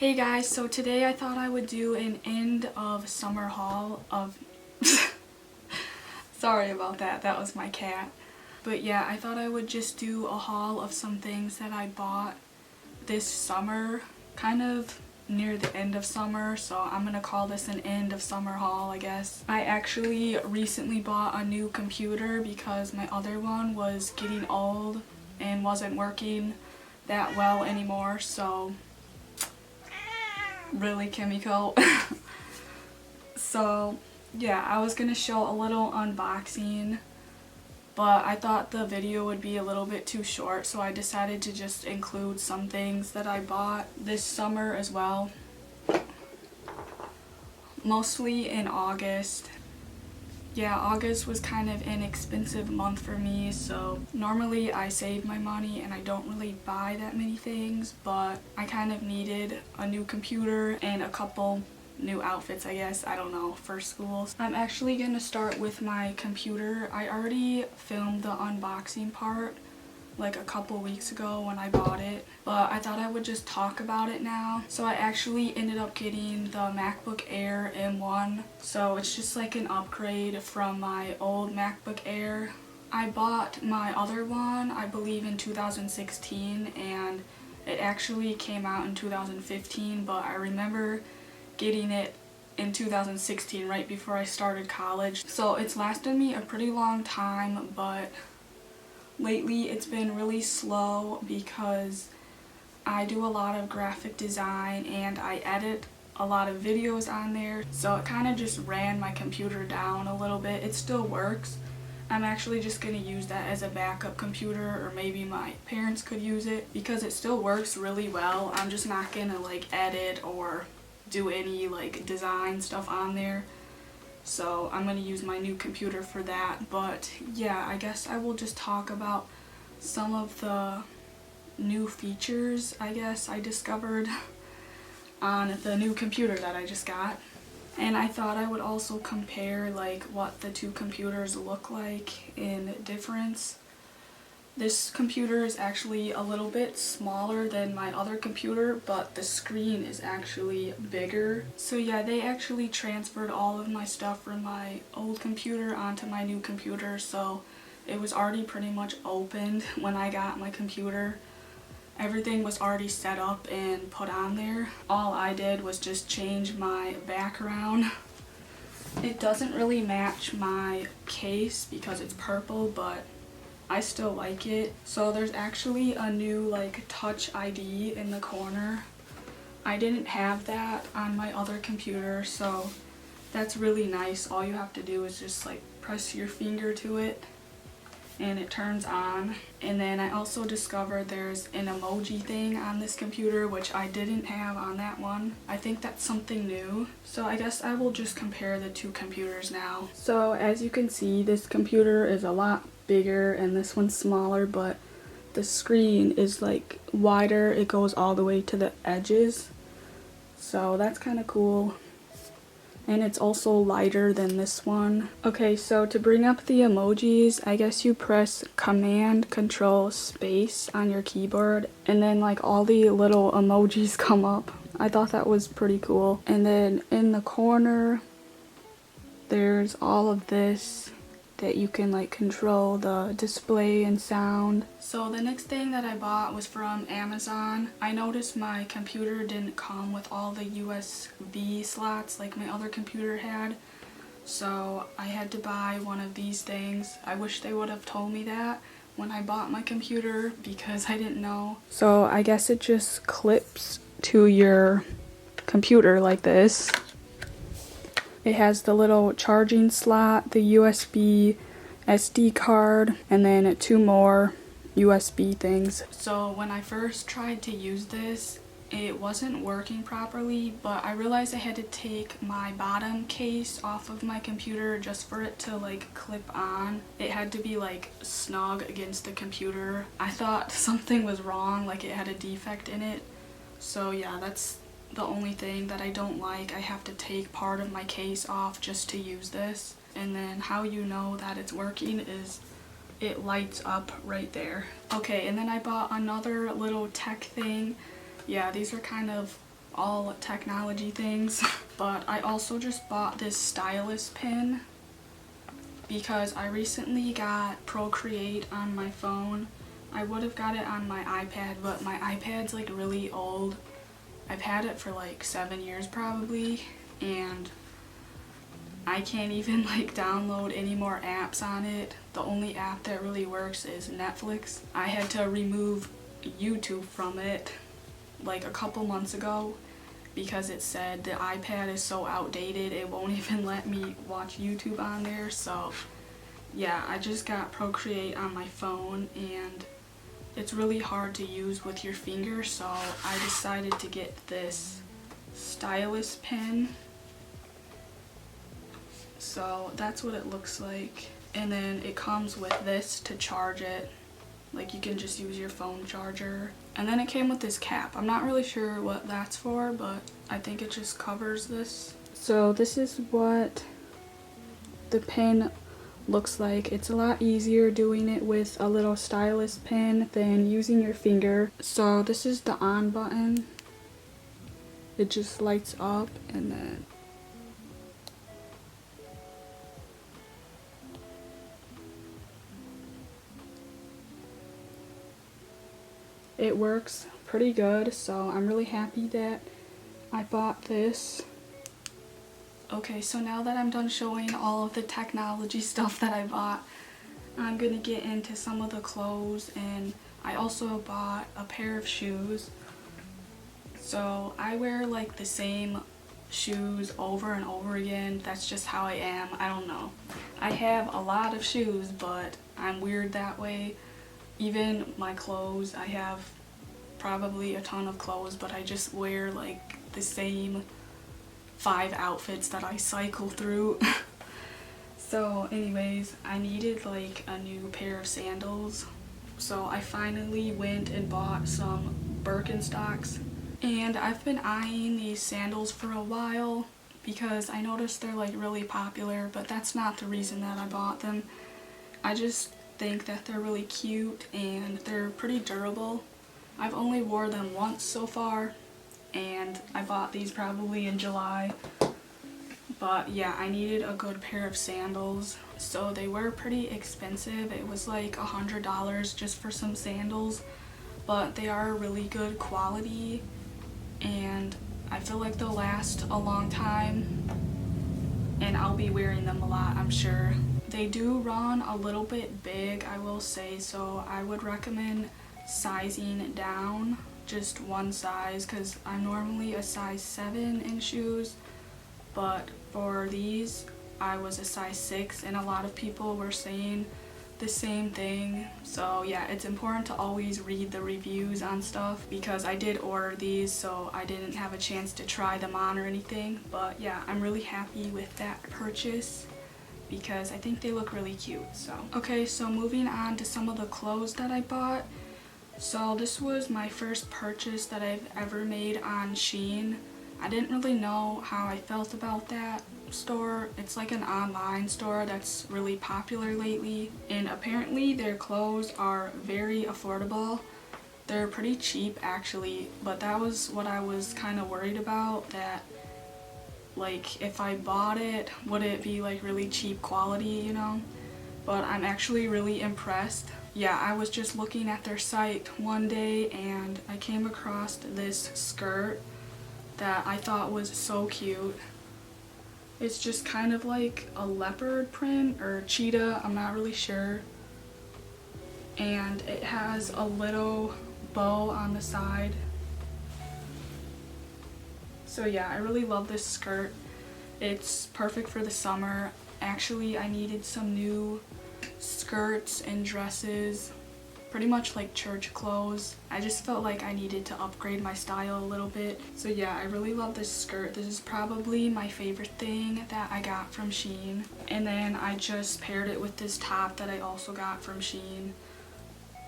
Hey guys, so today I thought I would do an end of summer haul of sorry about that, that was my cat. But yeah, I thought I would just do a haul of some things that I bought this summer, kind of near the end of summer, so I'm gonna call this an end of summer haul, I guess. I actually recently bought a new computer because my other one was getting old and wasn't working that well anymore, so really, Kimiko. So yeah, I was gonna show a little unboxing, but I thought the video would be a little bit too short, so I decided to just include some things that I bought this summer as well, mostly in August. Yeah, August was kind of an expensive month for me, so normally I save my money and I don't really buy that many things, but I kind of needed a new computer and a couple new outfits, I guess, I don't know, for school. I'm actually going to start with my computer. I already filmed the unboxing part like a couple weeks ago when I bought it, but I thought I would just talk about it now. So I actually ended up getting the MacBook Air M1, so it's just like an upgrade from my old MacBook Air. I bought my other one, I believe, in 2016, and it actually came out in 2015, but I remember getting it in 2016 right before I started college. So it's lasted me a pretty long time, but lately it's been really slow because I do a lot of graphic design and I edit a lot of videos on there, so it kind of just ran my computer down a little bit. It still works. I'm actually just going to use that as a backup computer, or maybe my parents could use it because it still works really well. I'm just not going to like edit or do any like design stuff on there. So I'm going to use my new computer for that. But yeah, I guess I will just talk about some of the new features I guess I discovered on the new computer that I just got. And I thought I would also compare like what the two computers look like in difference. This computer is actually a little bit smaller than my other computer, but the screen is actually bigger. So yeah, they actually transferred all of my stuff from my old computer onto my new computer, so it was already pretty much opened when I got my computer. Everything was already set up and put on there. All I did was just change my background. It doesn't really match my case because it's purple, but I still like it. So there's actually a new like Touch ID in the corner. I didn't have that on my other computer, so that's really nice. All you have to do is just like press your finger to it and it turns on. And then I also discovered there's an emoji thing on this computer, which I didn't have on that one. I think that's something new. So I guess I will just compare the two computers now. So as you can see, this computer is a lot bigger and this one's smaller, but the screen is like wider. It goes all the way to the edges, so that's kind of cool. And it's also lighter than this one. Okay, so to bring up the emojis, I guess you press Command Control Space on your keyboard and then like all the little emojis come up. I thought that was pretty cool. And then in the corner there's all of this that you can like control the display and sound. So the next thing that I bought was from Amazon. I noticed my computer didn't come with all the USB slots like my other computer had, so I had to buy one of these things. I wish they would have told me that when I bought my computer because I didn't know. So I guess it just clips to your computer like this. It has the little charging slot, the USB SD card, and then two more USB things. So when I first tried to use this, it wasn't working properly, but I realized I had to take my bottom case off of my computer just for it to like clip on. It had to be like snug against the computer. I thought something was wrong, like it had a defect in it. So yeah, that's the only thing that I don't like. I have to take part of my case off just to use this. And then how you know that it's working is it lights up right there. Okay, and then I bought another little tech thing. Yeah, these are kind of all technology things. But I also just bought this stylus pen because I recently got Procreate on my phone. I would have got it on my iPad, but my iPad's like really old. I've had it for like 7 years probably, and I can't even like download any more apps on it. The only app that really works is Netflix. I had to remove YouTube from it like a couple months ago because it said the iPad is so outdated it won't even let me watch YouTube on there. So yeah, I just got Procreate on my phone and it's really hard to use with your finger, so I decided to get this stylus pen. So that's what it looks like, and then it comes with this to charge it. Like, you can just use your phone charger. And then it came with this cap. I'm not really sure what that's for, but I think it just covers this. So this is what the pen looks like. It's a lot easier doing it with a little stylus pen than using your finger. So this is the on button. It just lights up, and then it works pretty good, so I'm really happy that I bought this. Okay, so now that I'm done showing all of the technology stuff that I bought, I'm gonna get into some of the clothes, and I also bought a pair of shoes. So I wear like the same shoes over and over again. That's just how I am. I don't know. I have a lot of shoes, but I'm weird that way. Even my clothes, I have probably a ton of clothes, but I just wear like the same 5 outfits that I cycle through. So anyways, I needed like a new pair of sandals. So I finally went and bought some Birkenstocks. And I've been eyeing these sandals for a while because I noticed they're like really popular, but that's not the reason that I bought them. I just think that they're really cute and they're pretty durable. I've only wore them once so far, and I bought these probably in July. But yeah, I needed a good pair of sandals. So they were pretty expensive. It was like $100 just for some sandals, but they are really good quality and I feel like they'll last a long time, and I'll be wearing them a lot, I'm sure. They do run a little bit big, I will say, so I would recommend sizing down just one size because I'm normally a size 7 in shoes, but for these I was a size 6 and a lot of people were saying the same thing. So yeah, it's important to always read the reviews on stuff because I did order these, so I didn't have a chance to try them on or anything. But yeah, I'm really happy with that purchase because I think they look really cute. So okay, so moving on to some of the clothes that I bought. So this was my first purchase that I've ever made on Shein. I didn't really know how I felt about that store. It's like an online store that's really popular lately, and apparently their clothes are very affordable. They're pretty cheap actually, but that was what I was kind of worried about, that like if I bought it, would it be like really cheap quality, you know? But I'm actually really impressed. Yeah, I was just looking at their site one day and I came across this skirt that I thought was so cute. It's just kind of like a leopard print or cheetah, I'm not really sure. And it has a little bow on the side. So yeah, I really love this skirt. It's perfect for the summer. Actually, I needed some new skirts and dresses, pretty much like church clothes. I just felt like I needed to upgrade my style a little bit. So yeah, I really love this skirt. This is probably my favorite thing that I got from Shein. And then I just paired it with this top that I also got from Shein.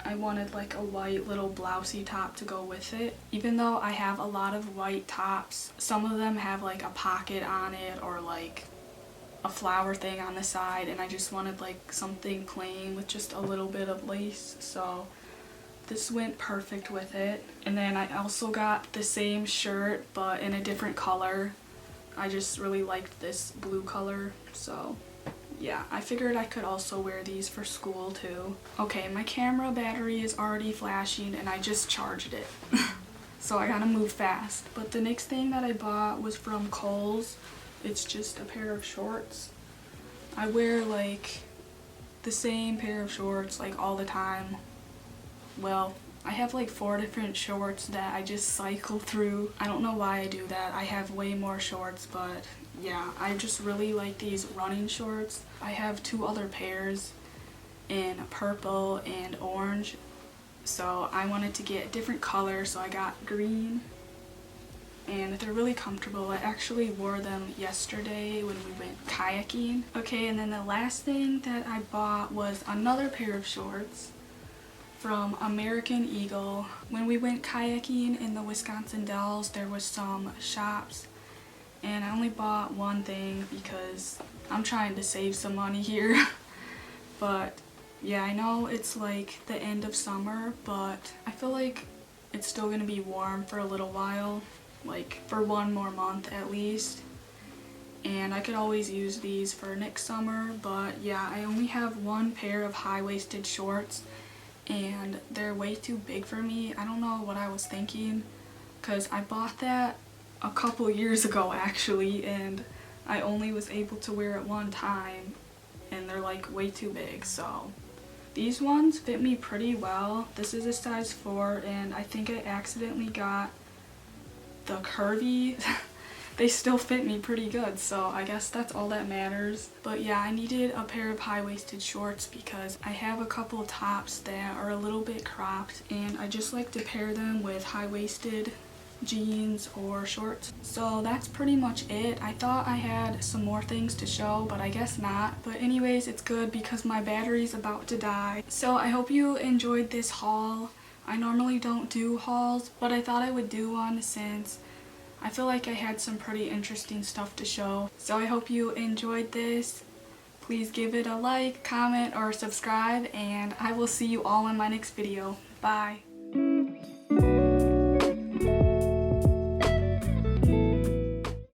I wanted like a white little blousey top to go with it. Even though I have a lot of white tops, some of them have like a pocket on it or like a flower thing on the side, and I just wanted like something plain with just a little bit of lace. So this went perfect with it. And then I also got the same shirt but in a different color. I just really liked this blue color, so yeah, I figured I could also wear these for school too. Okay, my camera battery is already flashing and I just charged it. So I gotta move fast. But the next thing that I bought was from Kohl's. It's just a pair of shorts. I wear like the same pair of shorts like all the time. Well, I have like 4 different shorts that I just cycle through. I don't know why I do that. I have way more shorts, but yeah, I just really like these running shorts. I have 2 other pairs in purple and orange, so I wanted to get a different color, so I got green, and they're really comfortable. I actually wore them yesterday when we went kayaking. Okay, and then the last thing that I bought was another pair of shorts from American Eagle. When we went kayaking in the Wisconsin Dells, there was some shops, and I only bought one thing because I'm trying to save some money here. But yeah, I know it's like the end of summer, but I feel like it's still gonna be warm for a little while, like for 1 more month at least. And I could always use these for next summer, but yeah, I only have 1 pair of high-waisted shorts and they're way too big for me. I don't know what I was thinking, because I bought that a couple years ago actually, and I only was able to wear it 1 time, and they're like way too big. So these ones fit me pretty well. This is a size 4, and I think I accidentally got the curvy. They still fit me pretty good, so I guess that's all that matters. But yeah, I needed a pair of high-waisted shorts because I have a couple tops that are a little bit cropped, and I just like to pair them with high-waisted jeans or shorts. So that's pretty much it. I thought I had some more things to show, but I guess not. But anyways, it's good because my battery's about to die. So I hope you enjoyed this haul. I normally don't do hauls, but I thought I would do one since I feel like I had some pretty interesting stuff to show. So I hope you enjoyed this. Please give it a like, comment, or subscribe, and I will see you all in my next video. Bye.